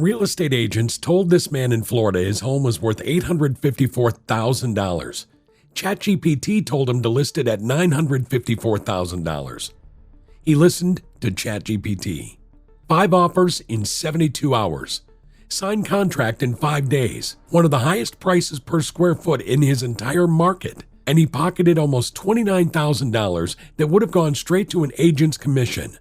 Real estate agents told this man in Florida his home was worth $854,000. ChatGPT told him to list it at $954,000. He listened to ChatGPT. 5 offers in 72 hours. Signed contract in 5 days. One of the highest prices per square foot in his entire market. And he pocketed almost $29,000 that would have gone straight to an agent's commission.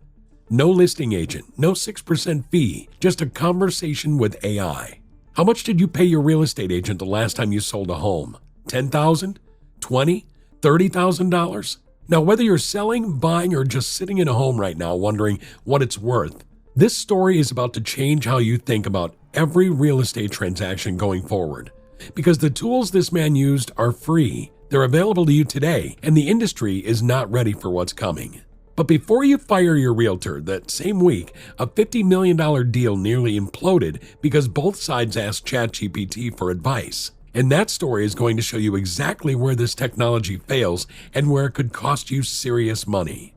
No listing agent, no 6% fee, just a conversation with AI. How much did you pay your real estate agent the last time you sold a home? $10,000? $20,000? $30,000? Now, whether you're selling, buying, or just sitting in a home right now wondering what it's worth, this story is about to change how you think about every real estate transaction going forward. Because the tools this man used are free, they're available to you today, and the industry is not ready for what's coming. But before you fire your realtor, that same week, a $50 million deal nearly imploded because both sides asked ChatGPT for advice. And that story is going to show you exactly where this technology fails and where it could cost you serious money.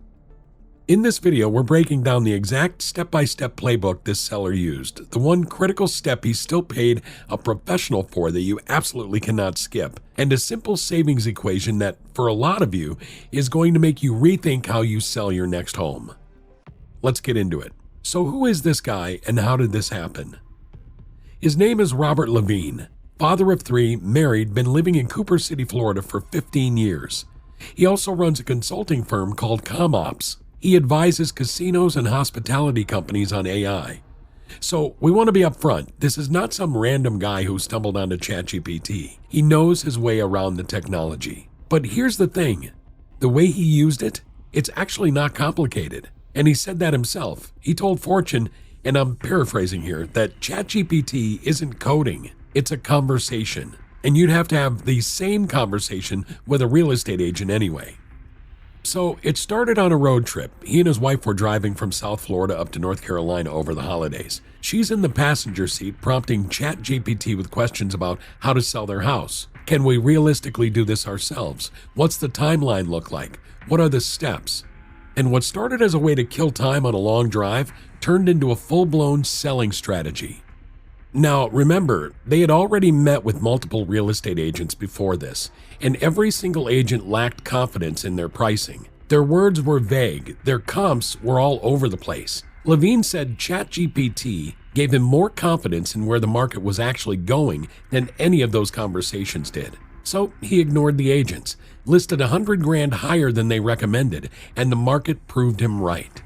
In this video, we're breaking down the exact step-by-step playbook this seller used, the one critical step he still paid a professional for that you absolutely cannot skip, and a simple savings equation that, for a lot of you, is going to make you rethink how you sell your next home. Let's get into it. So who is this guy and how did this happen? His name is Robert Levine, father of 3, married, been living in Cooper City, Florida for 15 years. He also runs a consulting firm called ComOps. He advises casinos and hospitality companies on AI. So we want to be upfront. This is not some random guy who stumbled onto ChatGPT. He knows his way around the technology. But here's the thing. The way he used it, it's actually not complicated. And he said that himself. He told Fortune, and I'm paraphrasing here, that ChatGPT isn't coding. It's a conversation. And you'd have to have the same conversation with a real estate agent anyway. So it started on a road trip. He and his wife were driving from South Florida up to North Carolina over the holidays. She's in the passenger seat prompting ChatGPT with questions about how to sell their house. Can we realistically do this ourselves? What's the timeline look like? What are the steps? And what started as a way to kill time on a long drive turned into a full-blown selling strategy. Now, remember, they had already met with multiple real estate agents before this, and every single agent lacked confidence in their pricing. Their words were vague, their comps were all over the place. Levine said ChatGPT gave him more confidence in where the market was actually going than any of those conversations did. So he ignored the agents, listed $100,000 higher than they recommended, and the market proved him right.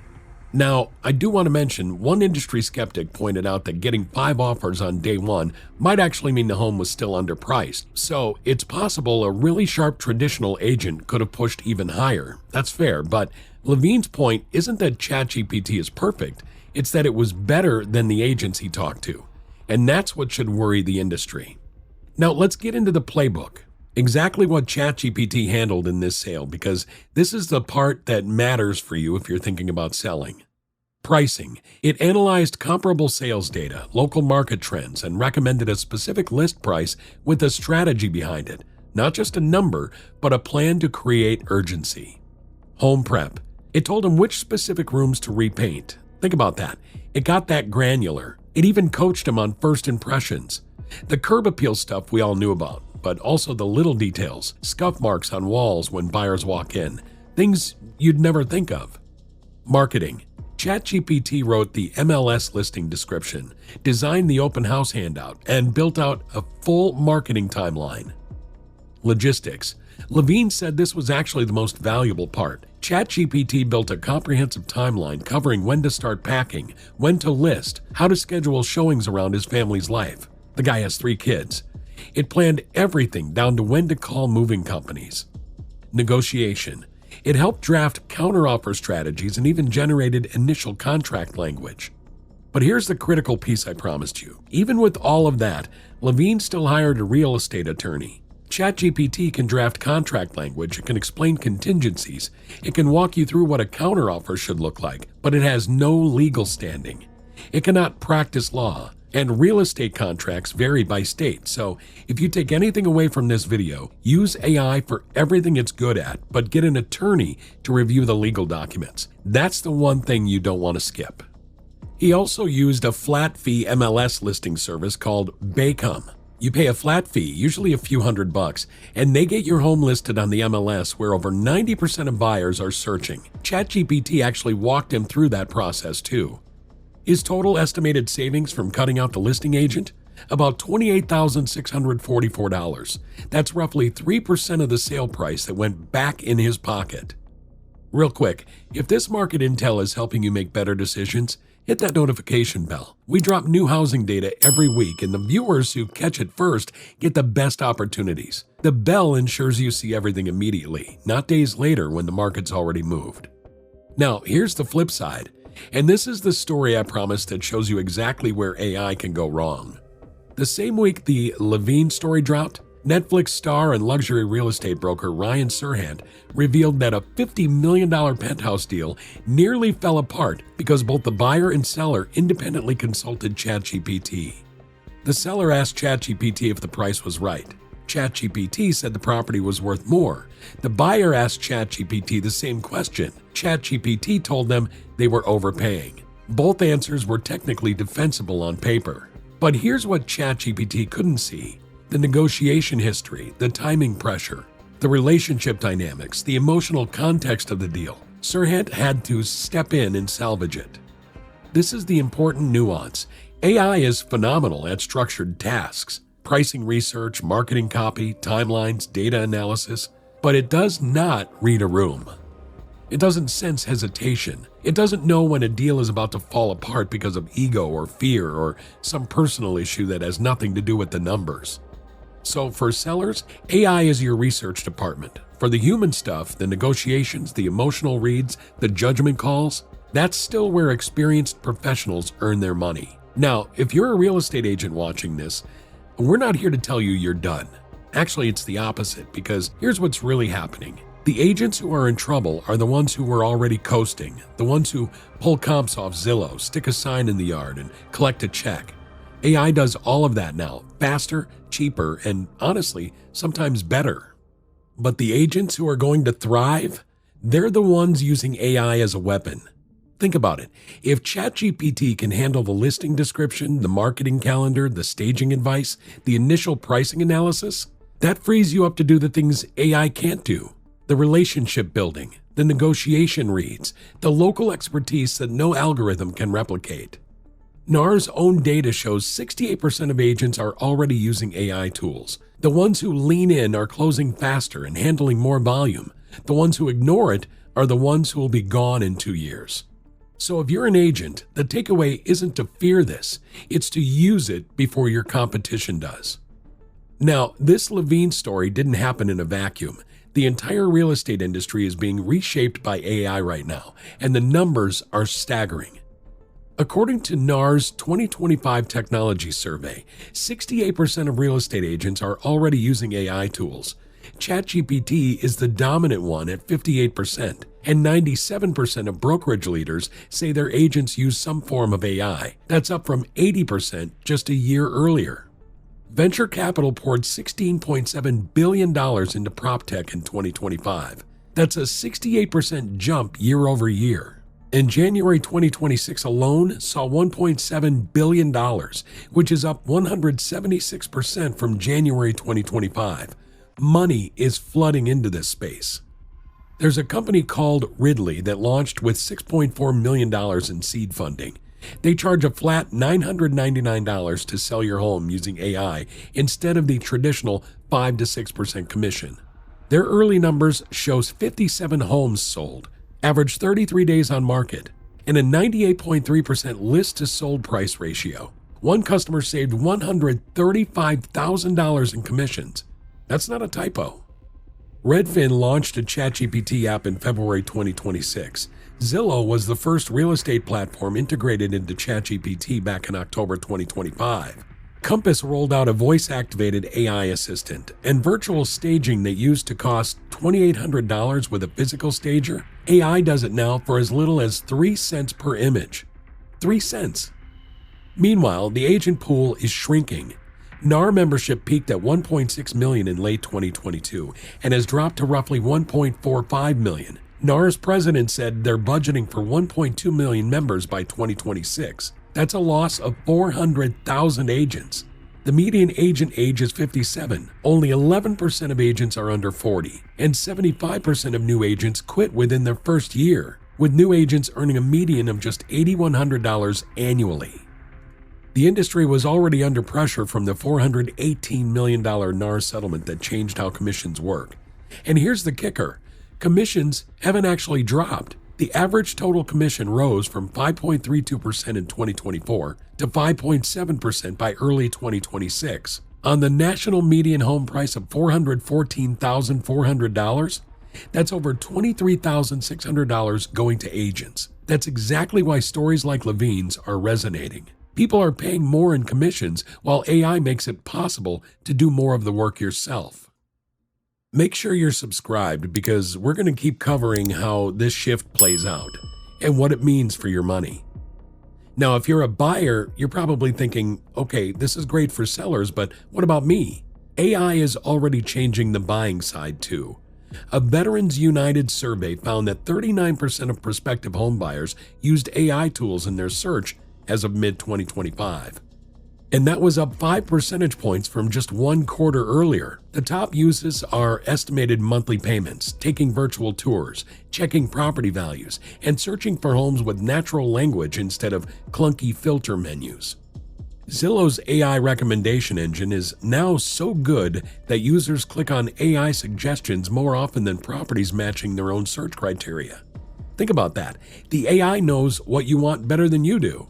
Now, I do want to mention, one industry skeptic pointed out that getting 5 offers on day 1 might actually mean the home was still underpriced. So it's possible a really sharp traditional agent could have pushed even higher. That's fair, but Levine's point isn't that ChatGPT is perfect. It's that it was better than the agents he talked to. And that's what should worry the industry. Now, let's get into the playbook. Exactly what ChatGPT handled in this sale, because this is the part that matters for you if you're thinking about selling. Pricing. It analyzed comparable sales data, local market trends, and recommended a specific list price with a strategy behind it. Not just a number, but a plan to create urgency. Home prep. It told him which specific rooms to repaint. Think about that. It got that granular. It even coached him on first impressions. The curb appeal stuff we all knew about, but also the little details, scuff marks on walls when buyers walk in, things you'd never think of. Marketing. ChatGPT wrote the MLS listing description, designed the open house handout, and built out a full marketing timeline. Logistics. Levine said this was actually the most valuable part. ChatGPT built a comprehensive timeline covering when to start packing, when to list, how to schedule showings around his family's life. The guy has 3 kids. It planned everything down to when to call moving companies. Negotiation. It helped draft counteroffer strategies and even generated initial contract language. But here's the critical piece I promised you. Even with all of that, Levine still hired a real estate attorney. ChatGPT can draft contract language, it can explain contingencies, it can walk you through what a counteroffer should look like, but it has no legal standing. It cannot practice law. And real estate contracts vary by state, so if you take anything away from this video, use AI for everything it's good at, but get an attorney to review the legal documents. That's the one thing you don't want to skip. He also used a flat fee MLS listing service called Baycom. You pay a flat fee, usually a few $100, and they get your home listed on the MLS where over 90% of buyers are searching. ChatGPT actually walked him through that process too. His total estimated savings from cutting out the listing agent? About $28,644. That's roughly 3% of the sale price that went back in his pocket. Real quick, if this market intel is helping you make better decisions, hit that notification bell. We drop new housing data every week, and the viewers who catch it first get the best opportunities. The bell ensures you see everything immediately, not days later when the market's already moved. Now, here's the flip side, and this is the story I promised that shows you exactly where AI can go wrong. The same week the Levine story dropped, Netflix star and luxury real estate broker Ryan Serhant revealed that a $50 million penthouse deal nearly fell apart because both the buyer and seller independently consulted ChatGPT. The seller asked ChatGPT if the price was right. ChatGPT said the property was worth more. The buyer asked ChatGPT the same question. ChatGPT told them they were overpaying. Both answers were technically defensible on paper. But here's what ChatGPT couldn't see: the negotiation history, the timing pressure, the relationship dynamics, the emotional context of the deal. Serhant had to step in and salvage it. This is the important nuance. AI is phenomenal at structured tasks, pricing research, marketing copy, timelines, data analysis, but it does not read a room. It doesn't sense hesitation. It doesn't know when a deal is about to fall apart because of ego or fear or some personal issue that has nothing to do with the numbers. So for sellers, AI is your research department. For the human stuff, the negotiations, the emotional reads, the judgment calls, that's still where experienced professionals earn their money. Now, if you're a real estate agent watching this, we're not here to tell you you're done. Actually, it's the opposite, because here's what's really happening. The agents who are in trouble are the ones who were already coasting, the ones who pull comps off Zillow, stick a sign in the yard, and collect a check. AI does all of that now, faster, cheaper, and honestly, sometimes better. But the agents who are going to thrive, they're the ones using AI as a weapon. Think about it. If ChatGPT can handle the listing description, the marketing calendar, the staging advice, the initial pricing analysis, that frees you up to do the things AI can't do. The relationship building, the negotiation reads, the local expertise that no algorithm can replicate. NAR's own data shows 68% of agents are already using AI tools. The ones who lean in are closing faster and handling more volume. The ones who ignore it are the ones who will be gone in 2 years. So if you're an agent, the takeaway isn't to fear this, it's to use it before your competition does. Now, this Levine story didn't happen in a vacuum. The entire real estate industry is being reshaped by AI right now, and the numbers are staggering. According to NAR's 2025 technology survey, 68% of real estate agents are already using AI tools. ChatGPT is the dominant one at 58%, and 97% of brokerage leaders say their agents use some form of AI. That's up from 80% just a year earlier. Venture capital poured $16.7 billion into PropTech in 2025. That's a 68% jump year over year. In January 2026 alone saw $1.7 billion, which is up 176% from January 2025. Money is flooding into this space. There's a company called Ridley that launched with $6.4 million in seed funding. They charge a flat $999 to sell your home using AI instead of the traditional 5 to 6% commission. Their early numbers shows 57 homes sold, average 33 days on market, and a 98.3% list to sold price ratio. One customer saved $135,000 in commissions. That's not a typo. Redfin launched a ChatGPT app in February 2026. Zillow was the first real estate platform integrated into ChatGPT back in October 2025. Compass rolled out a voice-activated AI assistant, and virtual staging that used to cost $2,800 with a physical stager, AI does it now for as little as 3 cents per image. 3 cents. Meanwhile, the agent pool is shrinking. NAR membership peaked at 1.6 million in late 2022 and has dropped to roughly 1.45 million. NAR's president said they're budgeting for 1.2 million members by 2026. That's a loss of 400,000 agents. The median agent age is 57. Only 11% of agents are under 40, and 75% of new agents quit within their first year, with new agents earning a median of just $8,100 annually. The industry was already under pressure from the $418 million NAR settlement that changed how commissions work. And here's the kicker. Commissions haven't actually dropped. The average total commission rose from 5.32% in 2024 to 5.7% by early 2026. On the national median home price of $414,400, that's over $23,600 going to agents. That's exactly why stories like Levine's are resonating. People are paying more in commissions while AI makes it possible to do more of the work yourself. Make sure you're subscribed because we're going to keep covering how this shift plays out and what it means for your money. Now, if you're a buyer, you're probably thinking, okay, this is great for sellers, but what about me? AI is already changing the buying side too. A Veterans United survey found that 39% of prospective homebuyers used AI tools in their search as of mid-2025. And that was up 5 percentage points from just 1 quarter earlier. The top uses are estimated monthly payments, taking virtual tours, checking property values, and searching for homes with natural language instead of clunky filter menus. Zillow's AI recommendation engine is now so good that users click on AI suggestions more often than properties matching their own search criteria. Think about that. The AI knows what you want better than you do.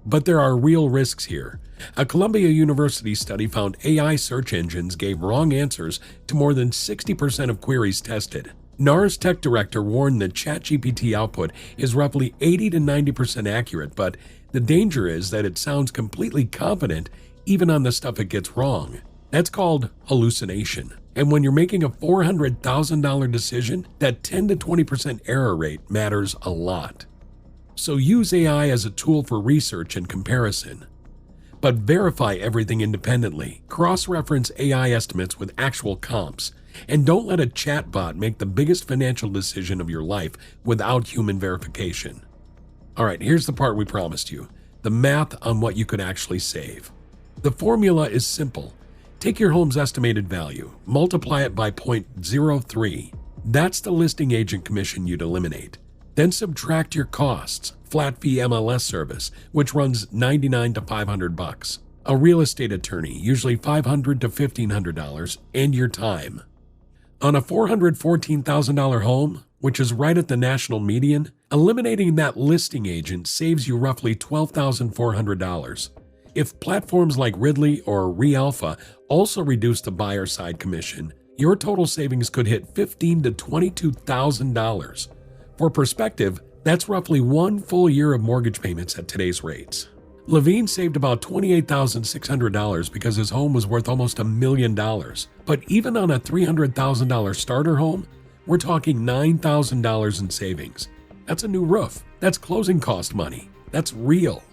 But there are real risks here. A Columbia University study found AI search engines gave wrong answers to more than 60% of queries tested. NAR's tech director warned that ChatGPT output is roughly 80 to 90% accurate, but the danger is that it sounds completely confident even on the stuff it gets wrong. That's called hallucination. And when you're making a $400,000 decision, that 10 to 20% error rate matters a lot. So use AI as a tool for research and comparison. But verify everything independently. Cross-reference AI estimates with actual comps. And don't let a chatbot make the biggest financial decision of your life without human verification. All right, here's the part we promised you. The math on what you could actually save. The formula is simple. Take your home's estimated value, multiply it by 0.03. That's the listing agent commission you'd eliminate. Then subtract your costs, flat fee MLS service, which runs $99 to $500, a real estate attorney, usually $500 to $1,500, and your time. On a $414,000 home, which is right at the national median, eliminating that listing agent saves you roughly $12,400. If platforms like Ridley or ReAlpha also reduce the buyer side commission, your total savings could hit $15,000 to $22,000. For perspective, that's roughly 1 full year of mortgage payments at today's rates. Levine saved about $28,600 because his home was worth almost $1 million. But even on a $300,000 starter home, we're talking $9,000 in savings. That's a new roof. That's closing cost money. That's real.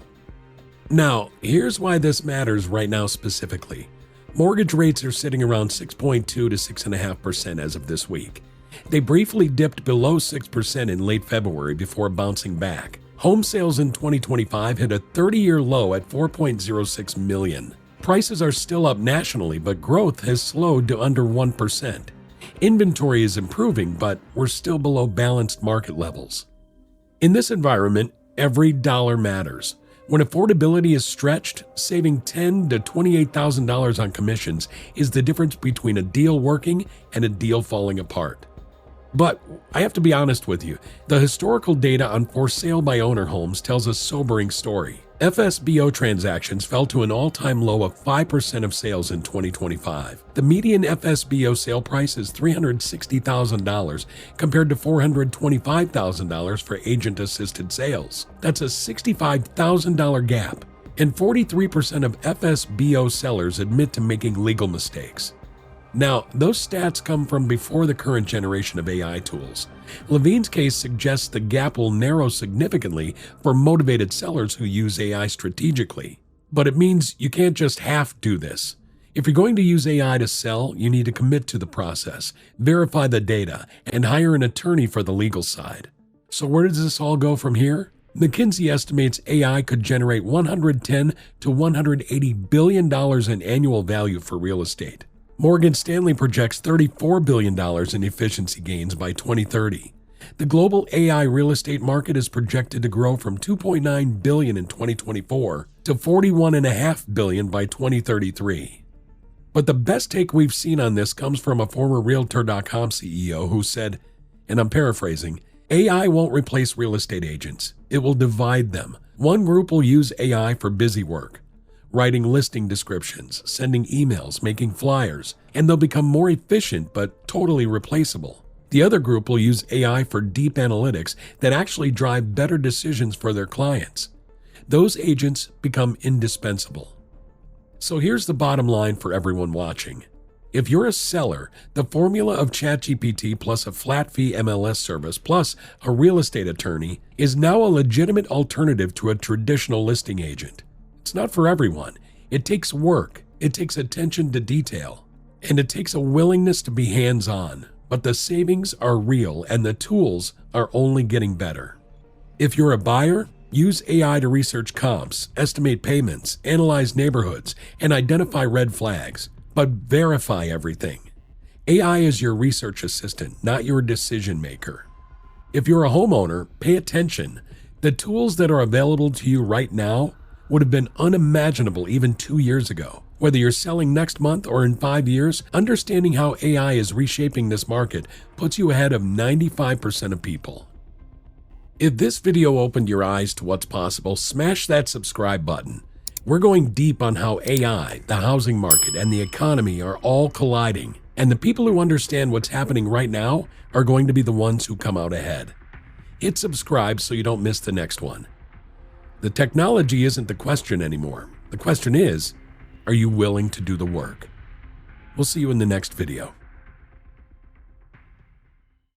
Now, here's why this matters right now specifically. Mortgage rates are sitting around 6.2 to 6.5% as of this week. They briefly dipped below 6% in late February before bouncing back. Home sales in 2025 hit a 30-year low at 4.06 million. Prices are still up nationally, but growth has slowed to under 1%. Inventory is improving, but we're still below balanced market levels. In this environment, every dollar matters. When affordability is stretched, saving $10,000 to $28,000 on commissions is the difference between a deal working and a deal falling apart. But I have to be honest with you, the historical data on for sale by owner homes tells a sobering story. FSBO transactions fell to an all-time low of 5% of sales in 2025. The median FSBO sale price is $360,000 compared to $425,000 for agent-assisted sales. That's a $65,000 gap, and 43% of FSBO sellers admit to making legal mistakes. Now, those stats come from before the current generation of AI tools. Levine's case suggests the gap will narrow significantly for motivated sellers who use AI strategically. But it means you can't just half do this. If you're going to use AI to sell, you need to commit to the process, verify the data, and hire an attorney for the legal side. So where does this all go from here? McKinsey estimates AI could generate $110 to $180 billion in annual value for real estate. Morgan Stanley projects $34 billion in efficiency gains by 2030. The global AI real estate market is projected to grow from $2.9 billion in 2024 to $41.5 billion by 2033. But the best take we've seen on this comes from a former Realtor.com CEO who said, and I'm paraphrasing, AI won't replace real estate agents. It will divide them. One group will use AI for busy work, writing listing descriptions, sending emails, making flyers, and they'll become more efficient but totally replaceable. The other group will use AI for deep analytics that actually drive better decisions for their clients. Those agents become indispensable. So here's the bottom line for everyone watching. If you're a seller, the formula of ChatGPT plus a flat fee MLS service plus a real estate attorney is now a legitimate alternative to a traditional listing agent. It's not for everyone. It takes work, it takes attention to detail, and it takes a willingness to be hands-on. But the savings are real and the tools are only getting better. If you're a buyer, use AI to research comps, estimate payments, analyze neighborhoods, and identify red flags, but verify everything. AI is your research assistant, not your decision maker. If you're a homeowner, pay attention. The tools that are available to you right now would have been unimaginable even 2 years ago. Whether you're selling next month or in 5 years, understanding how AI is reshaping this market puts you ahead of 95% of people. If this video opened your eyes to what's possible, smash that subscribe button. We're going deep on how AI, the housing market, and the economy are all colliding, and the people who understand what's happening right now are going to be the ones who come out ahead. Hit subscribe so you don't miss the next one. The technology isn't the question anymore. The question is, are you willing to do the work? We'll see you in the next video.